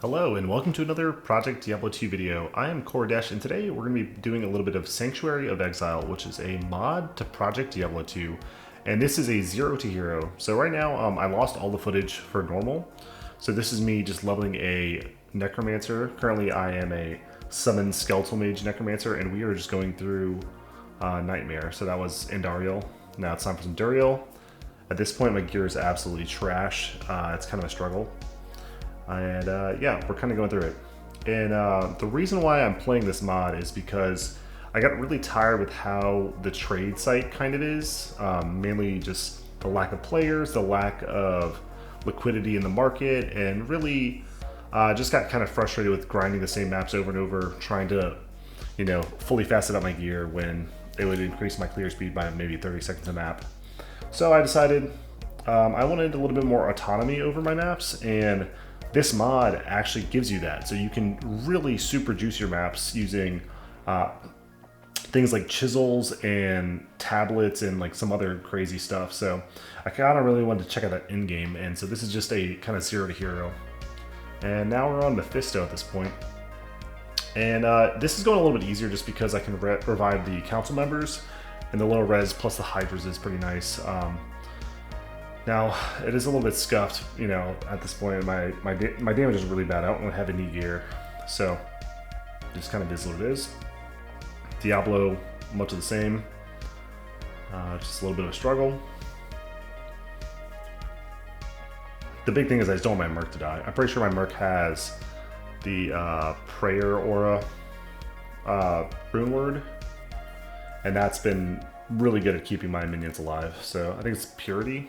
Hello and welcome to another Project Diablo 2 video. I am Kordesh and today we're going to be doing a little bit of Sanctuary of Exile, which is a mod to Project Diablo 2. And this is a 0 to hero. So right now I lost all the footage for normal. So this is me just leveling a Necromancer. Currently I am a Summon Skeletal Mage Necromancer and we are just going through Nightmare. So that was Andariel. Now it's time for some Duriel. At this point my gear is absolutely trash. It's kind of a struggle. And yeah, we're kind of going through it. And the reason why I'm playing this mod is because I got really tired with how the trade site kind of is. Mainly just the lack of players, the lack of liquidity in the market, and really just got kind of frustrated with grinding the same maps over and over, trying to, you know, fully facet up my gear when it would increase my clear speed by maybe 30 seconds a map. So I decided I wanted a little bit more autonomy over my maps, and this mod actually gives you that. So you can really super juice your maps using things like chisels and tablets and like some other crazy stuff. So I kind of really wanted to check out that in game. And so this is just a kind of 0 to hero. And now we're on Mephisto at this point. And this is going a little bit easier just because I can revive the council members, and the low res plus the hydras is pretty nice. Now, it is a little bit scuffed, you know, at this point. My damage is really bad. I don't have any gear, so just kind of is what it is. Diablo, much of the same. Just a little bit of a struggle. The big thing is I just don't want my Merc to die. I'm pretty sure my Merc has the Prayer Aura rune word, and that's been really good at keeping my minions alive. So I think it's Purity.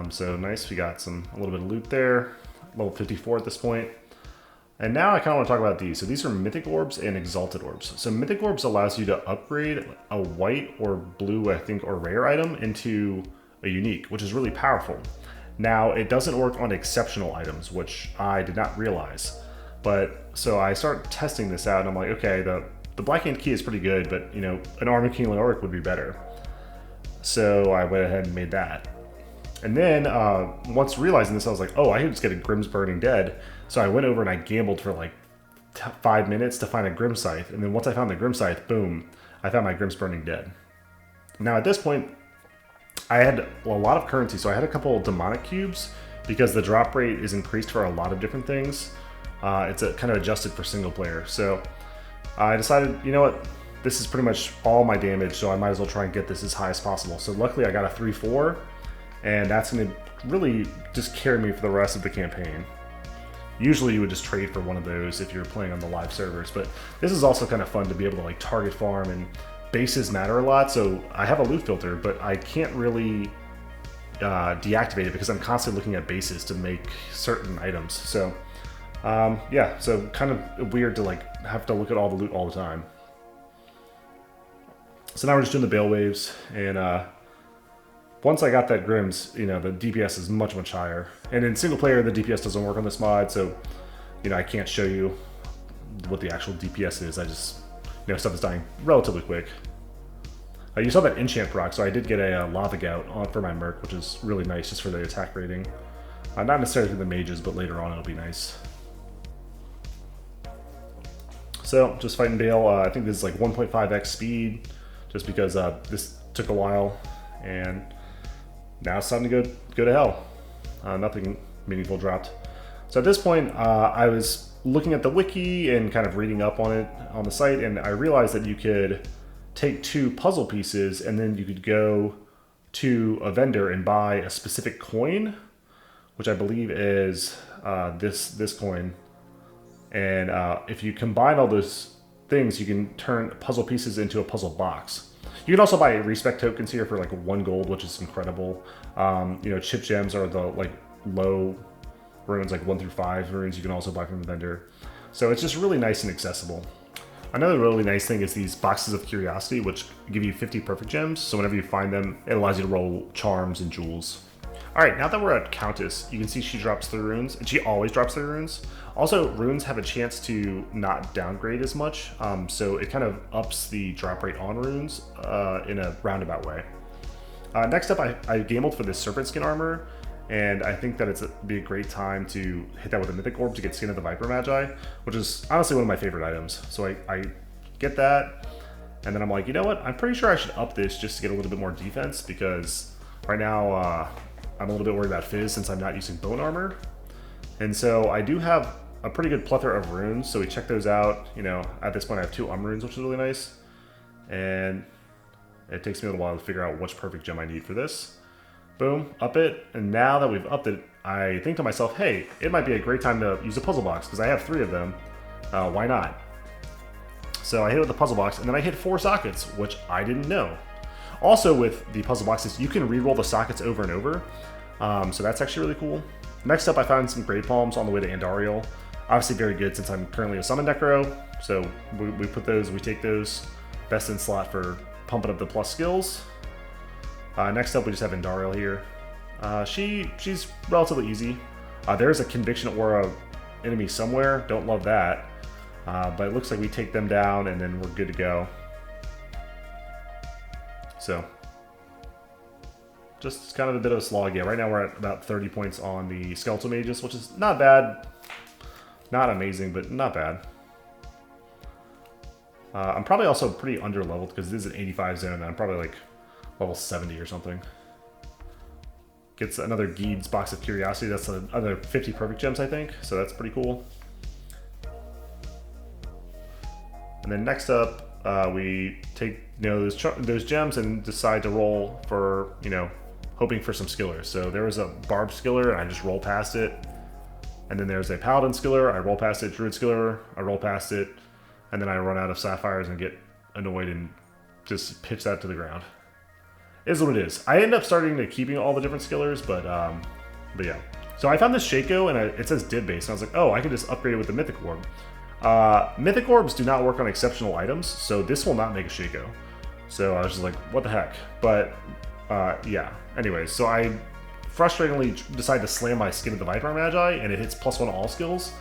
So nice, we got a little bit of loot there, level 54 at this point. And now I kind of want to talk about these. So these are Mythic Orbs and Exalted Orbs. So Mythic Orbs allows you to upgrade a white or blue, I think, or rare item into a unique, which is really powerful. Now, it doesn't work on exceptional items, which I did not realize. But, so I start testing this out, and I'm like, okay, the Black Hand Key is pretty good, but, you know, an Armor King Leoric would be better. So I went ahead and made that. And then, once realizing this, I was like, oh, I could just get a Grimm's Burning Dead. So I went over and I gambled for like 5 minutes to find a Grim Scythe. And then once I found the Grim Scythe, boom, I found my Grimm's Burning Dead. Now at this point, I had a lot of currency. So I had a couple of Demonic Cubes because the drop rate is increased for a lot of different things. It's kind of adjusted for single player. So I decided, you know what, this is pretty much all my damage. So I might as well try and get this as high as possible. So luckily I got a 3-4. And that's going to really just carry me for the rest of the campaign. Usually you would just trade for one of those if you're playing on the live servers, but this is also kind of fun to be able to like target farm, and bases matter a lot. So I have a loot filter, but I can't really deactivate it because I'm constantly looking at bases to make certain items. So yeah, so kind of weird to like have to look at all the loot all the time. So now we're just doing the Bale Waves, and once I got that Grimm's, you know, the DPS is much, much higher. And in single player, the DPS doesn't work on this mod, so, you know, I can't show you what the actual DPS is. I just, you know, stuff is dying relatively quick. You saw that enchant proc, so I did get a Lava Gout on for my Merc, which is really nice just for the attack rating. Not necessarily for the mages, but later on it'll be nice. So, just fighting Bale. I think this is like 1.5x speed, just because this took a while. And now it's time to go to hell. Nothing meaningful dropped. So at this point, I was looking at the wiki and kind of reading up on it on the site, and I realized that you could take 2 puzzle pieces and then you could go to a vendor and buy a specific coin, which I believe is this coin. And if you combine all those things, you can turn puzzle pieces into a puzzle box. You can also buy respect tokens here for like 1 gold, which is incredible. You know, chip gems are the like low runes, like 1 through 5 runes you can also buy from the vendor. So it's just really nice and accessible. Another really nice thing is these boxes of curiosity, which give you 50 perfect gems. So whenever you find them, it allows you to roll charms and jewels. All right, now that we're at Countess, you can see she drops 3 runes, and she always drops 3 runes. Also, runes have a chance to not downgrade as much, so it kind of ups the drop rate on runes in a roundabout way. Next up, I gambled for this Serpent Skin armor, and I think that it'd be a great time to hit that with a Mythic Orb to get Skin of the Viper Magi, which is honestly one of my favorite items. So I get that, and then I'm like, you know what? I'm pretty sure I should up this just to get a little bit more defense, because right now I'm a little bit worried about Fizz since I'm not using Bone Armor. And so I do have a pretty good plethora of runes, so we check those out. You know, at this point I have 2 runes, which is really nice. And it takes me a little while to figure out which perfect gem I need for this. Boom, up it, and now that we've upped it, I think to myself, hey, it might be a great time to use a puzzle box, because I have 3 of them. Why not? So I hit it with the puzzle box, and then I hit 4 sockets, which I didn't know. Also with the puzzle boxes, you can re-roll the sockets over and over, so that's actually really cool. Next up, I found some Grave Palms on the way to Andariel. Obviously very good since I'm currently a Summon Necro, so we put those, we take those. Best in slot for pumping up the plus skills. Next up, we just have Andariel here. She's relatively easy. There's a Conviction Aura enemy somewhere, don't love that. But it looks like we take them down and then we're good to go. So, just kind of a bit of a slog. Yeah, right now we're at about 30 points on the Skeletal Mages, which is not bad. Not amazing, but not bad. I'm probably also pretty under-leveled because this is an 85 zone, and I'm probably like level 70 or something. Gets another Geed's Box of Curiosity. That's another 50 perfect gems, I think, so that's pretty cool. And then next up, we take those gems and decide to roll for, hoping for some skillers. So there was a Barb skiller, and I just roll past it. And then there's a Paladin skiller, I roll past it. Druid skiller, I roll past it. And then I run out of sapphires and get annoyed and just pitch that to the ground. It is what it is. I end up starting to keeping all the different skillers, but yeah. So I found this Shaco, and it says div base, and I was like, oh, I can just upgrade it with the Mythic Orb. Mythic Orbs do not work on exceptional items, so this will not make a Shaco. So I was just like, what the heck? But yeah. Anyways, so I frustratingly decide to slam my Skin of the Viper Magi, and it hits +1 all skills.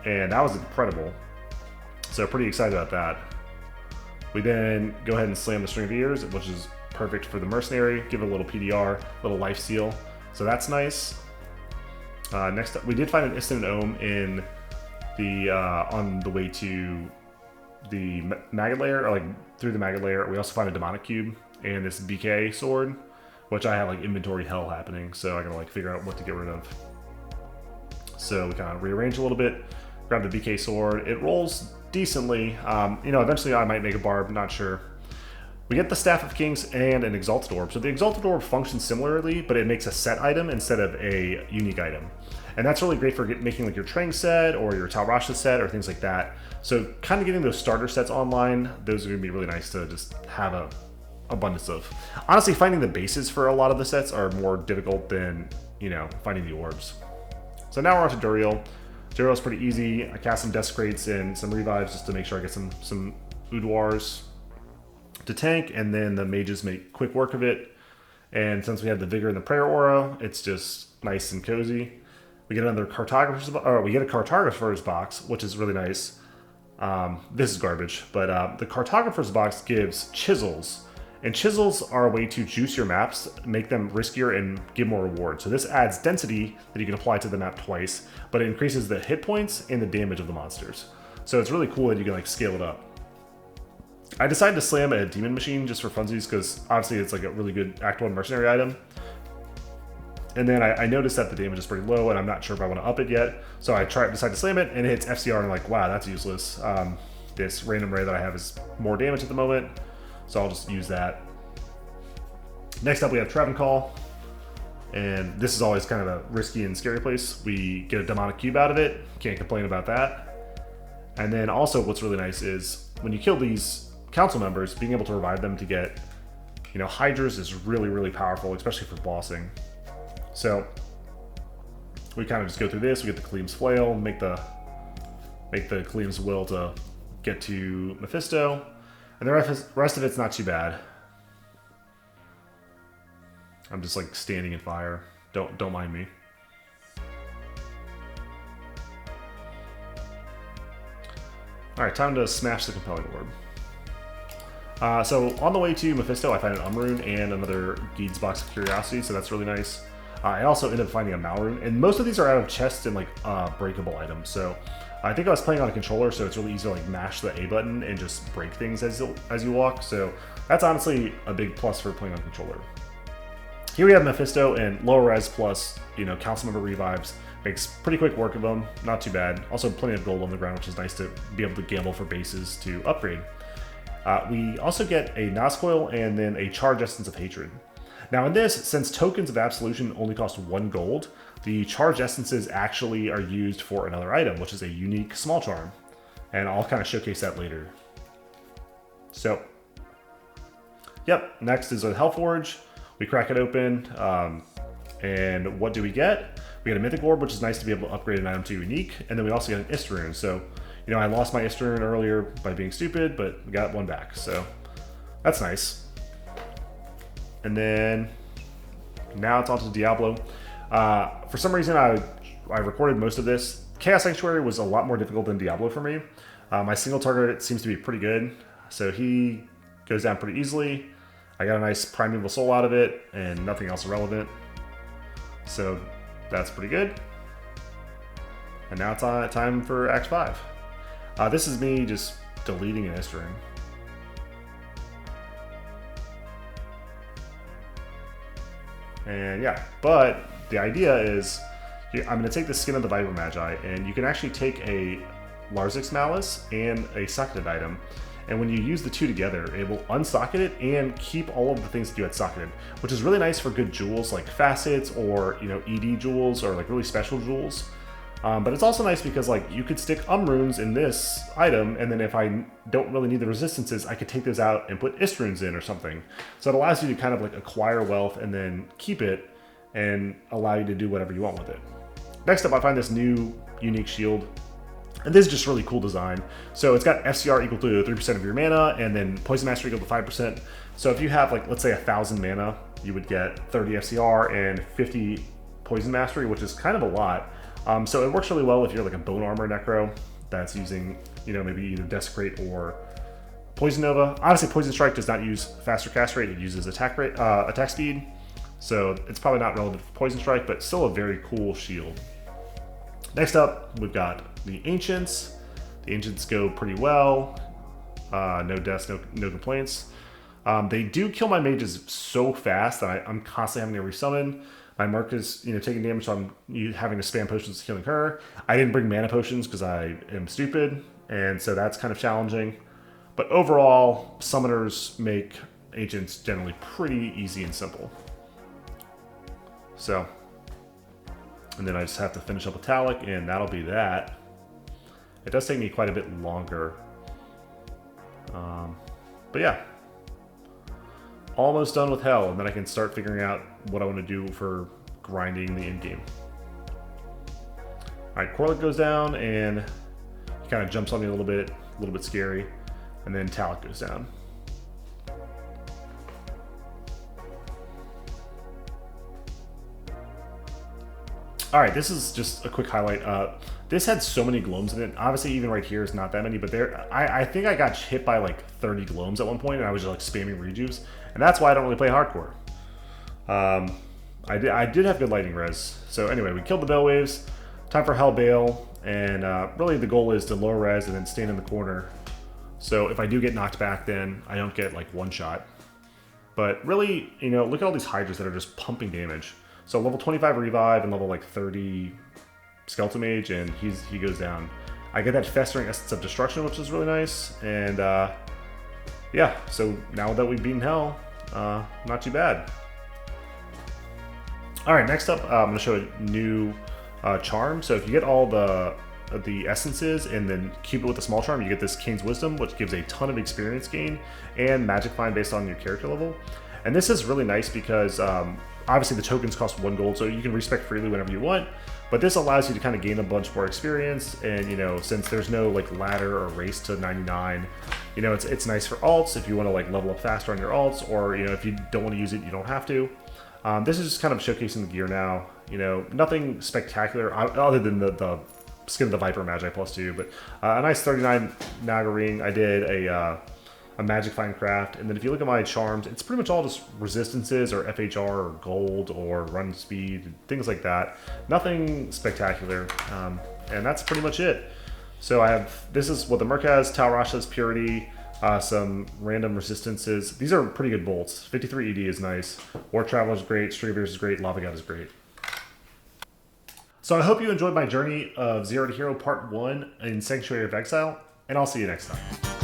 And that was incredible. So pretty excited about that. We then go ahead and slam the String of Ears, which is perfect for the Mercenary. Give it a little PDR, little life steal. So that's nice. Next up, we did find an Instant Ohm in the on the way to the Maggot Lair, or like through the Maggot Lair. We also found a Demonic Cube and this BK sword, which I have like inventory hell happening, so I gotta like figure out what to get rid of. So we kind of rearrange a little bit, grab the BK sword. It rolls decently. Eventually I might make a Barb, not sure. We get the Staff of Kings and an Exalted Orb. So the Exalted Orb functions similarly, but it makes a set item instead of a unique item. And that's really great for making like your Trang set or your Tal Rasha set or things like that. So kind of getting those starter sets online, those are going to be really nice to just have a abundance of. Honestly, finding the bases for a lot of the sets are more difficult than, finding the orbs. So now we're on to Duriel. Duriel's pretty easy. I cast some Desecrates and some Revives just to make sure I get some Oudoirs to tank, and then the mages make quick work of it. And since we have the Vigor and the Prayer Aura, it's just nice and cozy. We get another Cartographer's box, which is really nice. This is garbage, but the Cartographer's box gives chisels, and chisels are a way to juice your maps, make them riskier, and give more reward. So this adds density that you can apply to the map twice, but it increases the hit points and the damage of the monsters. So it's really cool that you can like scale it up. I decided to slam a Demon Machine just for funsies, because obviously it's like a really good Act 1 Mercenary item. And then I noticed that the damage is pretty low, and I'm not sure if I want to up it yet. So I decide to slam it, and it hits FCR, and I'm like, wow, that's useless. This random ray that I have is more damage at the moment, so I'll just use that. Next up, we have Travancore, and this is always kind of a risky and scary place. We get a Demonic Cube out of it, can't complain about that. And then also what's really nice is when you kill these council members, being able to revive them to get, Hydras is really, really powerful, especially for bossing. So we kind of just go through this. We get the Khalim's Flail, make the Khalim's Will to get to Mephisto, and the rest of it's not too bad. I'm just like standing in fire. Don't mind me. All right, time to smash the Compelling Orb. So on the way to Mephisto, I found an rune and another Geed's Box of Curiosity, so that's really nice. I also ended up finding a rune, and most of these are out of chests and like breakable items. So I think I was playing on a controller, so it's really easy to like mash the A button and just break things as you walk. So that's honestly a big plus for playing on controller. Here we have Mephisto and lower res plus, you know, council member revives. Makes pretty quick work of them, not too bad. Also plenty of gold on the ground, which is nice to be able to gamble for bases to upgrade. We also get a Noscoil and then a Charge Essence of Hatred. Now in this, since tokens of Absolution only cost 1 gold, the Charge Essences actually are used for another item, which is a unique small charm. And I'll kind of showcase that later. So, yep, next is a Hellforge. We crack it open, and what do we get? We get a Mythic Orb, which is nice to be able to upgrade an item to unique, and then we also get an Istarune. So, you know, I lost my Istarune earlier by being stupid, but we got one back, so that's nice. And then now it's on to Diablo. For some reason, I recorded most of this. Chaos Sanctuary was a lot more difficult than Diablo for me. My single target seems to be pretty good, so he goes down pretty easily. I got a nice Primeval Soul out of it, and nothing else relevant. So that's pretty good. And now it's time for Act 5. This is me just deleting an Istarune. And yeah, but the idea is, I'm going to take the Skin of the Viper Magi, and you can actually take a Larzix Malice and a socketed item, and when you use the two together, it will unsocket it and keep all of the things that you had socketed, which is really nice for good jewels like facets or, you know, ED jewels or like really special jewels. But it's also nice because like you could stick runes in this item, and then if I don't really need the resistances, I could take those out and put Istarunes in or something. So it allows you to kind of like acquire wealth and then keep it and allow you to do whatever you want with it. Next up, I find this new unique shield. And this is just really cool design. So it's got FCR equal to 3% of your mana, and then Poison Mastery equal to 5%. So if you have like, let's say 1,000 mana, you would get 30 FCR and 50 Poison Mastery, which is kind of a lot. So it works really well if you're like a Bone Armor Necro that's using, you know, maybe either Desecrate or Poison Nova. Obviously, Poison Strike does not use faster cast rate; it uses attack rate, attack speed. So it's probably not relevant for Poison Strike, but still a very cool shield. Next up, we've got the Ancients. The Ancients go pretty well. No deaths, no complaints. They do kill my mages so fast that I'm constantly having to resummon. My Merc is, you know, taking damage, so I'm having to spam potions killing her. I didn't bring mana potions because I am stupid, and so that's kind of challenging. But overall, summoners make Ancients generally pretty easy and simple. So, and then I just have to finish up with Talic, and that'll be that. It does take me quite a bit longer. But yeah. Almost done with Hell, and then I can start figuring out what I want to do for grinding the end game. Alright, Corlic goes down, and he kind of jumps on me a little bit scary, and then Talic goes down. Alright, this is just a quick highlight. This had so many Gloams in it. Obviously, even right here is not that many, but there, I think I got hit by like 30 Gloams at one point, and I was just like spamming rejuves, and that's why I don't really play hardcore. I did have good lightning res. So anyway, we killed the Bell Waves. Time for Hell Bale, and really the goal is to low res and then stand in the corner. So if I do get knocked back, then I don't get like one shot. But really, you know, look at all these Hydras that are just pumping damage. So level 25 Revive and level like 30 Skeleton Mage, and he goes down. I get that Festering Essence of Destruction, which is really nice. And yeah, so now that we've beaten Hell, not too bad. Alright, next up, I'm going to show a new charm. So if you get all the essences and then keep it with a small charm, you get this Kane's Wisdom, which gives a ton of experience gain and magic find based on your character level. And this is really nice because obviously the tokens cost 1 gold, so you can respec freely whenever you want. But this allows you to kind of gain a bunch more experience, and you know, since there's no like ladder or race to 99, you know, it's nice for alts if you want to like level up faster on your alts, or you know, if you don't want to use it, you don't have to. This is just kind of showcasing the gear now. You know, nothing spectacular other than the Skin of the Viper Magi +2, but a nice 39 Naga ring. I did a a Magic Find Craft, and then if you look at my charms, it's pretty much all just resistances or FHR or gold or run speed, things like that. Nothing spectacular, and that's pretty much it. So I have, this is what the Merc has, Tal Rasha's Purity, some random resistances. These are pretty good bolts. 53 ED is nice. War Traveler is great, Streaver's is great, Lava God is great. So I hope you enjoyed my journey of Zero to Hero Part 1 in Sanctuary of Exile, and I'll see you next time.